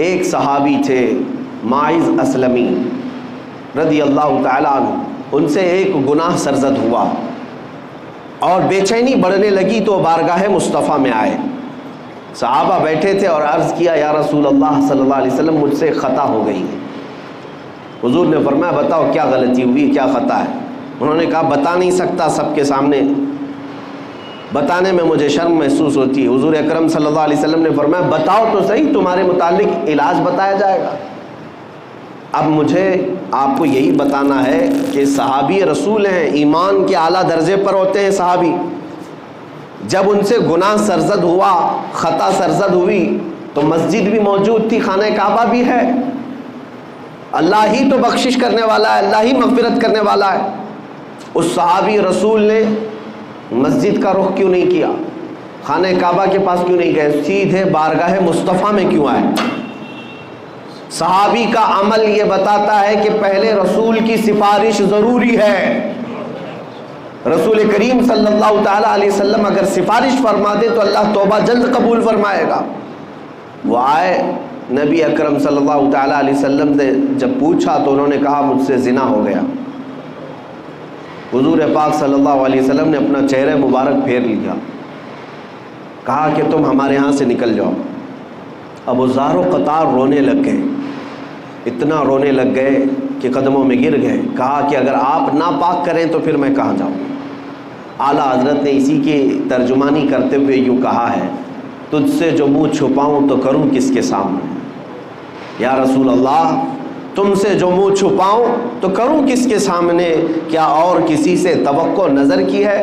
ایک صحابی تھے ماعز اسلمی رضی اللہ تعالیٰ عنہ، ان سے ایک گناہ سرزد ہوا اور بے چینی بڑھنے لگی تو بارگاہ مصطفیٰ میں آئے۔ صحابہ بیٹھے تھے اور عرض کیا یا رسول اللہ صلی اللہ علیہ وسلم مجھ سے خطا ہو گئی ہے۔ حضور نے فرمایا بتاؤ کیا غلطی ہوئی، کیا خطا ہے؟ انہوں نے کہا بتا نہیں سکتا، سب کے سامنے بتانے میں مجھے شرم محسوس ہوتی ہے۔ حضور اکرم صلی اللہ علیہ وسلم نے فرمایا بتاؤ تو صحیح، تمہارے متعلق علاج بتایا جائے گا۔ اب مجھے آپ کو یہی بتانا ہے کہ صحابی رسول ہیں، ایمان کے اعلیٰ درجے پر ہوتے ہیں صحابی۔ جب ان سے گناہ سرزد ہوا، خطا سرزد ہوئی، تو مسجد بھی موجود تھی، خانہ کعبہ بھی ہے، اللہ ہی تو بخشش کرنے والا ہے، اللہ ہی مغفرت کرنے والا ہے۔ اس صحابی رسول نے مسجد کا رخ کیوں نہیں کیا، خانہ کعبہ کے پاس کیوں نہیں گئے، سیدھے بارگاہ مصطفیٰ میں کیوں آئے؟ صحابی کا عمل یہ بتاتا ہے کہ پہلے رسول کی سفارش ضروری ہے۔ رسول کریم صلی اللہ تعالیٰ علیہ وسلم اگر سفارش فرما دے تو اللہ توبہ جلد قبول فرمائے گا۔ وہ آئے، نبی اکرم صلی اللہ تعالیٰ علیہ وسلم سے جب پوچھا تو انہوں نے کہا مجھ سے زنا ہو گیا۔ حضور پاک صلی اللہ علیہ وسلم نے اپنا چہرہ مبارک پھیر لیا، کہا کہ تم ہمارے ہاں سے نکل جاؤ۔ ابو ذر و قطار رونے لگ گئے، اتنا رونے لگ گئے کہ قدموں میں گر گئے۔ کہا کہ اگر آپ ناپاک کریں تو پھر میں کہاں جاؤں؟ اعلیٰ حضرت نے اسی کی ترجمانی کرتے ہوئے یوں کہا ہے، تجھ سے جو منہ چھپاؤں تو کروں کس کے سامنے؟ یا رسول اللہ تم سے جو منہ چھپاؤں تو کروں کس کے سامنے؟ کیا اور کسی سے توقع نظر کی ہے؟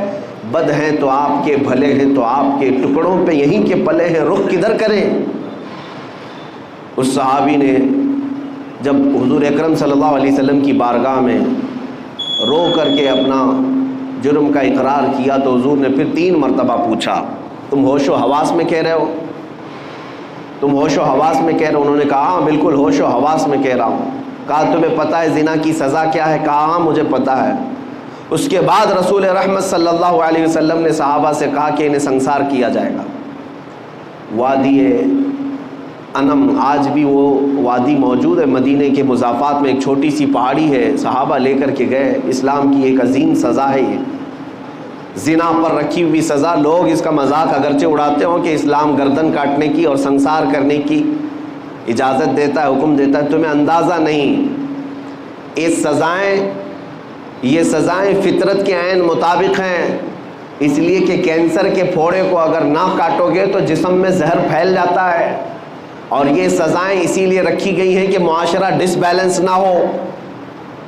بد ہیں تو آپ کے، بھلے ہیں تو آپ کے، ٹکڑوں پہ یہیں کے پلے ہیں، رخ کدھر کریں؟ اس صحابی نے جب حضور اکرم صلی اللہ علیہ وسلم کی بارگاہ میں رو کر کے اپنا جرم کا اقرار کیا تو حضور نے پھر 3 مرتبہ پوچھا تم ہوش و حواس میں کہہ رہے ہو؟ تم ہوش و حواس میں کہہ رہے ہو؟ انہوں نے کہا ہاں بالکل ہوش و حواس میں کہہ رہا ہوں۔ کہا تمہیں پتہ ہے زنا کی سزا کیا ہے؟ کہا ہاں مجھے پتہ ہے۔ اس کے بعد رسول رحمت صلی اللہ علیہ وسلم نے صحابہ سے کہا کہ انہیں سنسار کیا جائے گا۔ وادی انم، آج بھی وہ وادی موجود ہے مدینے کے مضافات میں، ایک چھوٹی سی پہاڑی ہے، صحابہ لے کر کے گئے۔ اسلام کی ایک عظیم سزا ہے یہ، زنا پر رکھی ہوئی سزا۔ لوگ اس کا مذاق اگرچہ اڑاتے ہوں کہ اسلام گردن کاٹنے کی اور سنسار کرنے کی اجازت دیتا ہے، حکم دیتا ہے، تمہیں اندازہ نہیں یہ سزائیں فطرت کے عین مطابق ہیں، اس لیے کہ کینسر کے پھوڑے کو اگر نہ کاٹو گے تو جسم میں زہر پھیل جاتا ہے، اور یہ سزائیں اسی لیے رکھی گئی ہیں کہ معاشرہ ڈس بیلنس نہ ہو۔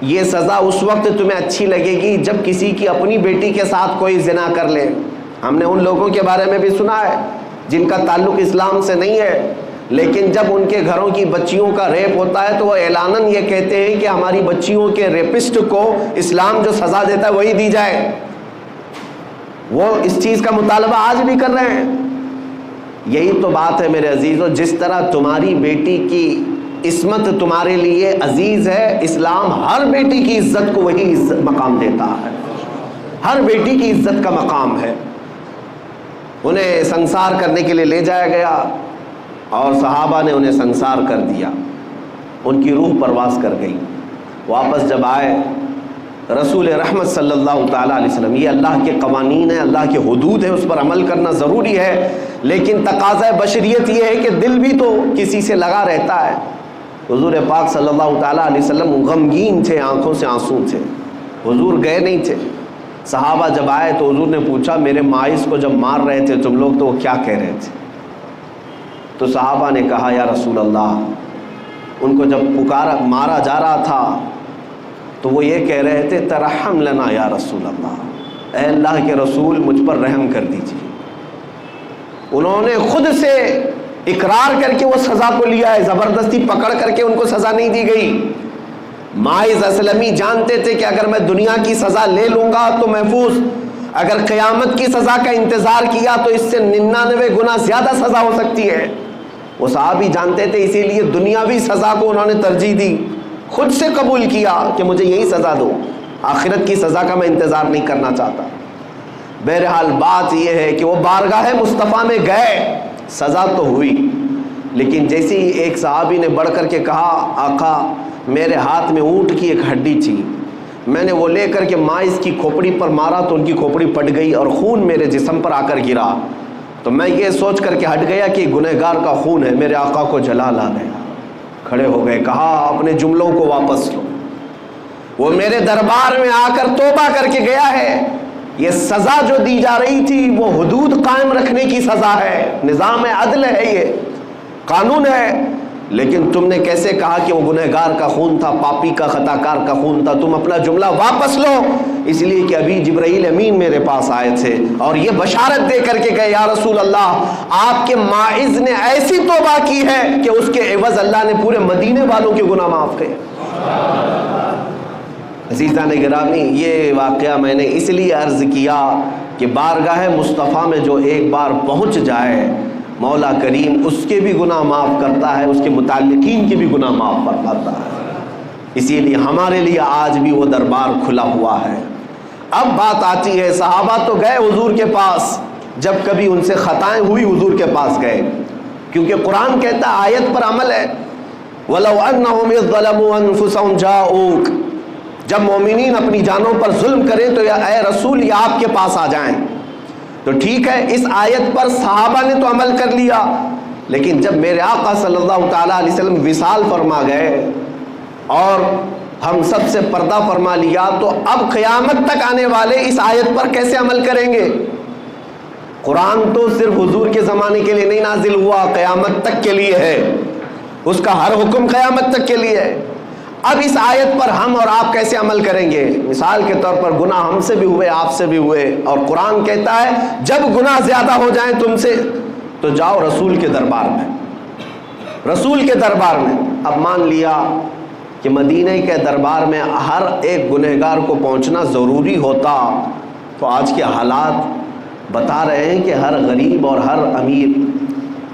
یہ سزا اس وقت تمہیں اچھی لگے گی جب کسی کی اپنی بیٹی کے ساتھ کوئی زنا کر لے۔ ہم نے ان لوگوں کے بارے میں بھی سنا ہے جن کا تعلق اسلام سے نہیں ہے، لیکن جب ان کے گھروں کی بچیوں کا ریپ ہوتا ہے تو وہ اعلاناً یہ کہتے ہیں کہ ہماری بچیوں کے ریپسٹ کو اسلام جو سزا دیتا ہے وہی دی جائے۔ وہ اس چیز کا مطالبہ آج بھی کر رہے ہیں۔ یہی تو بات ہے میرے عزیزو، جس طرح تمہاری بیٹی کی عصمت تمہارے لیے عزیز ہے، اسلام ہر بیٹی کی عزت کو وہی مقام دیتا ہے، ہر بیٹی کی عزت کا مقام ہے۔ انہیں سنسار کرنے کے لیے لے جایا گیا اور صحابہ نے انہیں سنسار کر دیا، ان کی روح پرواز کر گئی۔ واپس جب آئے رسول رحمت صلی اللہ تعالیٰ علیہ وسلم، یہ اللہ کے قوانین ہیں، اللہ کے حدود ہیں، اس پر عمل کرنا ضروری ہے، لیکن تقاضۂ بشریت یہ ہے کہ دل بھی تو کسی سے لگا رہتا ہے۔ حضور پاک صلی اللہ تعالیٰ علیہ وسلم غمگین تھے، آنکھوں سے آنسو تھے، حضور گئے نہیں تھے۔ صحابہ جب آئے تو حضور نے پوچھا میرے ماعز کو جب مار رہے تھے تم لوگ تو وہ کیا کہہ رہے تھے؟ تو صحابہ نے کہا یا رسول اللہ، ان کو جب مارا جا رہا تھا تو وہ یہ کہہ رہے تھے ترحم لنا یا رسول اللہ، اے اللہ کے رسول مجھ پر رحم کر دیجیے۔ انہوں نے خود سے اقرار کر کے وہ سزا کو لیا ہے، زبردستی پکڑ کر کے ان کو سزا نہیں دی گئی۔ ماعز اسلمی جانتے تھے کہ اگر میں دنیا کی سزا لے لوں گا تو محفوظ، اگر قیامت کی سزا کا انتظار کیا تو اس سے 99 گنا زیادہ سزا ہو سکتی ہے۔ وہ صحابی جانتے تھے، اسی لیے دنیاوی سزا کو انہوں نے ترجیح دی، خود سے قبول کیا کہ مجھے یہی سزا دو، آخرت کی سزا کا میں انتظار نہیں کرنا چاہتا۔ بہرحال بات یہ ہے کہ وہ بارگاہ مصطفیٰ میں گئے، سزا تو ہوئی، لیکن جیسے ہی ایک صحابی نے بڑھ کر کے کہا آقا میرے ہاتھ میں اونٹ کی ایک ہڈی تھی، میں نے وہ لے کر کے ماعز کی کھوپڑی پر مارا تو ان کی کھوپڑی پھٹ گئی اور خون میرے جسم پر آ کر گرا، تو میں یہ سوچ کر کے ہٹ گیا کہ گنہگار کا خون ہے، میرے آقا کو جلال آ گیا، کھڑے ہو گئے، کہا اپنے جملوں کو واپس لو، وہ میرے دربار میں آ کر توبہ کر کے گیا ہے، یہ سزا جو دی جا رہی تھی وہ حدود قائم رکھنے کی سزا ہے، نظام عدل ہے، یہ قانون ہے، لیکن تم نے کیسے کہا کہ وہ گنہگار کا خون تھا، پاپی کا، خطا کار کا خون تھا، تم اپنا جملہ واپس لو، اس لیے کہ ابھی جبرائیل امین میرے پاس آئے تھے اور یہ بشارت دے کر کے گئے یا رسول اللہ آپ کے ماعز نے ایسی توبہ کی ہے کہ اس کے عوض اللہ نے پورے مدینے والوں کے گناہ معاف کیے۔ عزیزان گرامی، یہ واقعہ میں نے اس لیے عرض کیا کہ بارگاہ مصطفیٰ میں جو ایک بار پہنچ جائے مولا کریم اس کے بھی گناہ معاف کرتا ہے، اس کے متعلقین کے بھی گناہ معاف فرماتا ہے، اسی لیے ہمارے لیے آج بھی وہ دربار کھلا ہوا ہے۔ اب بات آتی ہے صحابہ تو گئے حضور کے پاس، جب کبھی ان سے خطائیں ہوئی حضور کے پاس گئے، کیونکہ قرآن کہتا ہے آیت پر عمل ہے وَلَوْ أَنَّهُمْ إِذْ ظَلَمُوا أَنفُسَهُمْ جَاءُوكَ، جب مومنین اپنی جانوں پر ظلم کریں تو یا اے رسول یہ آپ کے پاس آ جائیں۔ تو ٹھیک ہے، اس آیت پر صحابہ نے تو عمل کر لیا، لیکن جب میرے آقا صلی اللہ تعالیٰ علیہ وسلم وصال فرما گئے اور ہم سب سے پردہ فرما لیا، تو اب قیامت تک آنے والے اس آیت پر کیسے عمل کریں گے؟ قرآن تو صرف حضور کے زمانے کے لیے نہیں نازل ہوا، قیامت تک کے لیے ہے، اس کا ہر حکم قیامت تک کے لیے ہے۔ اب اس آیت پر ہم اور آپ کیسے عمل کریں گے؟ مثال کے طور پر گناہ ہم سے بھی ہوئے، آپ سے بھی ہوئے، اور قرآن کہتا ہے جب گناہ زیادہ ہو جائیں تم سے تو جاؤ رسول کے دربار میں، رسول کے دربار میں۔ اب مان لیا کہ مدینہ کے دربار میں ہر ایک گنہگار کو پہنچنا ضروری ہوتا تو آج کے حالات بتا رہے ہیں کہ ہر غریب اور ہر امیر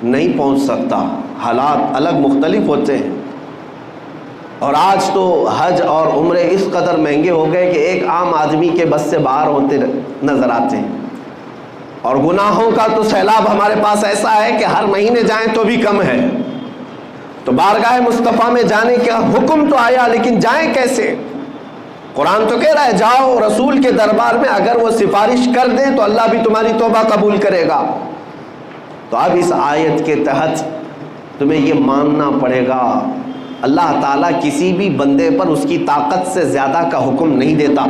نہیں پہنچ سکتا، حالات الگ مختلف ہوتے ہیں، اور آج تو حج اور عمرے اس قدر مہنگے ہو گئے کہ ایک عام آدمی کے بس سے باہر ہوتے نظر آتے ہیں، اور گناہوں کا تو سیلاب ہمارے پاس ایسا ہے کہ ہر مہینے جائیں تو بھی کم ہے۔ تو بارگاہ مصطفیٰ میں جانے کا حکم تو آیا، لیکن جائیں کیسے؟ قرآن تو کہہ رہا ہے جاؤ رسول کے دربار میں، اگر وہ سفارش کر دیں تو اللہ بھی تمہاری توبہ قبول کرے گا۔ تو اب اس آیت کے تحت تمہیں یہ ماننا پڑے گا اللہ تعالیٰ کسی بھی بندے پر اس کی طاقت سے زیادہ کا حکم نہیں دیتا،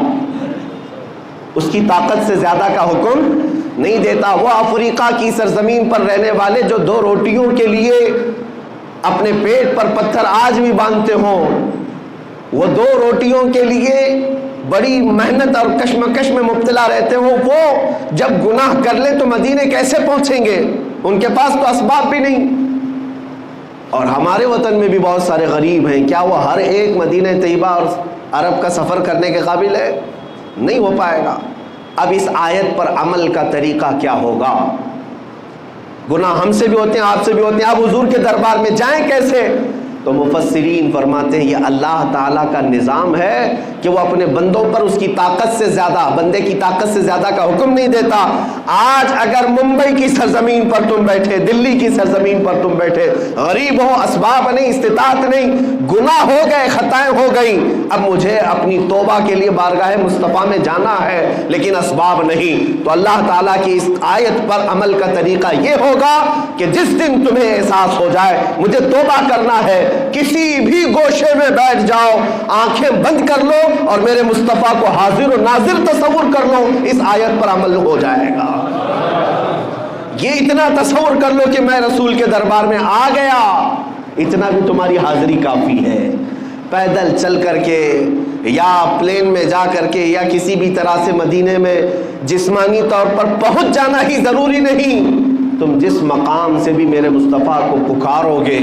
اس کی طاقت سے زیادہ کا حکم نہیں دیتا۔ وہ افریقہ کی سرزمین پر رہنے والے جو 2 روٹیوں کے لیے اپنے پیٹ پر پتھر آج بھی باندھتے ہوں، وہ 2 روٹیوں کے لیے بڑی محنت اور کشمکش میں مبتلا رہتے ہوں، وہ جب گناہ کر لیں تو مدینے کیسے پہنچیں گے؟ ان کے پاس تو اسباب بھی نہیں۔ اور ہمارے وطن میں بھی بہت سارے غریب ہیں، کیا وہ ہر ایک مدینہ طیبہ اور عرب کا سفر کرنے کے قابل ہے؟ نہیں ہو پائے گا۔ اب اس آیت پر عمل کا طریقہ کیا ہوگا؟ گناہ ہم سے بھی ہوتے ہیں، آپ سے بھی ہوتے ہیں، اب حضور کے دربار میں جائیں کیسے؟ تو مفسرین فرماتے ہیں یہ اللہ تعالیٰ کا نظام ہے کہ وہ اپنے بندوں پر اس کی طاقت سے زیادہ، بندے کی طاقت سے زیادہ کا حکم نہیں دیتا۔ آج اگر ممبئی کی سرزمین پر تم بیٹھے، دلی کی سرزمین پر تم بیٹھے، غریب ہو، اسباب نہیں، استطاعت نہیں، گناہ ہو گئے، خطائیں ہو گئیں، اب مجھے اپنی توبہ کے لیے بارگاہ مصطفیٰ میں جانا ہے لیکن اسباب نہیں، تو اللہ تعالیٰ کی اس آیت پر عمل کا طریقہ یہ ہوگا کہ جس دن تمہیں احساس ہو جائے مجھے توبہ کرنا ہے، کسی بھی گوشے میں بیٹھ جاؤ، آنکھیں بند کر لو اور میرے مصطفیٰ کو حاضر و ناظر تصور کر لو، اس آیت پر عمل ہو جائے گا۔ یہ اتنا تصور کر لو کہ میں رسول کے دربار میں آ گیا، اتنا بھی تمہاری حاضری کافی ہے۔ پیدل چل کر کے یا پلین میں جا کر کے یا کسی بھی طرح سے مدینے میں جسمانی طور پر پہنچ جانا ہی ضروری نہیں، تم جس مقام سے بھی میرے مصطفیٰ کو پکارو گے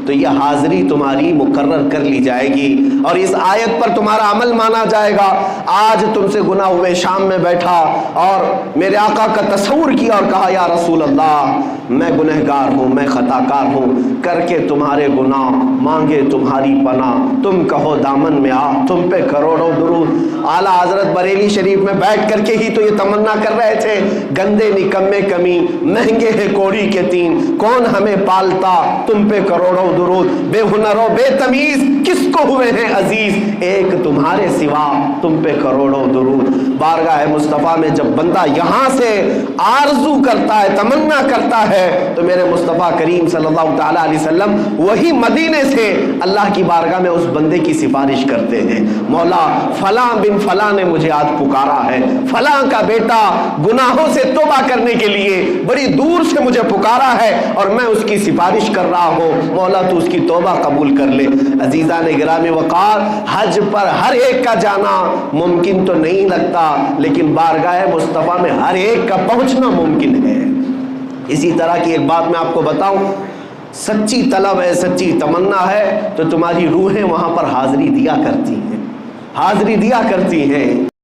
تو یہ حاضری تمہاری مقرر کر لی جائے گی اور اس آیت پر تمہارا عمل مانا جائے گا۔ آج تم سے گناہ ہوئے، شام میں بیٹھا اور میرے آقا کا تصور کیا اور کہا یا رسول اللہ میں گنہگار ہوں، میں خطا کار ہوں، کر کے تمہارے گناہ مانگے تمہاری پناہ، تم کہو دامن میں آ، تم پہ کروڑوں درود۔ اعلیٰ حضرت بریلی شریف میں بیٹھ کر کے ہی تو یہ تمنا کر رہے تھے، گندے نکمے کمی، مہنگے ہے کوڑی کے تین، کون ہمیں پالتا، تم پہ کروڑوں درود، بے ہنر و بے تمیز کس کو ہوئے ہیں عزیز، ایک تمہارے سوا، تم پہ کروڑوں درود۔ بارگاہ مصطفیٰ میں جب بندہ یہاں سے آرزو کرتا ہے، تمنا کرتا ہے، تو میرے مصطفیٰ کریم صلی اللہ تعالیٰ علیہ وسلم وہی مدینے سے اللہ کی بارگاہ میں اس بندے کی سفارش کرتے ہیں، مولا فلاں بن فلاں نے مجھے آج پکارا ہے، فلاں کا بیٹا گناہوں سے توبہ کرنے کے لیے بڑی دور سے مجھے پکارا ہے اور میں اس کی سفارش کر رہا ہوں، مولا تو اس کی توبہ قبول کر لے۔ عزیزان گرامی وقار، حج پر ہر ایک کا جانا ممکن تو نہیں لگتا، لیکن بارگاہ مصطفیٰ میں ہر ایک کا پہنچنا ممکن ہے۔ اسی طرح کی ایک بات میں آپ کو بتاؤں، سچی طلب ہے، سچی تمنا ہے تو تمہاری روحیں وہاں پر حاضری دیا کرتی ہیں، حاضری دیا کرتی ہیں۔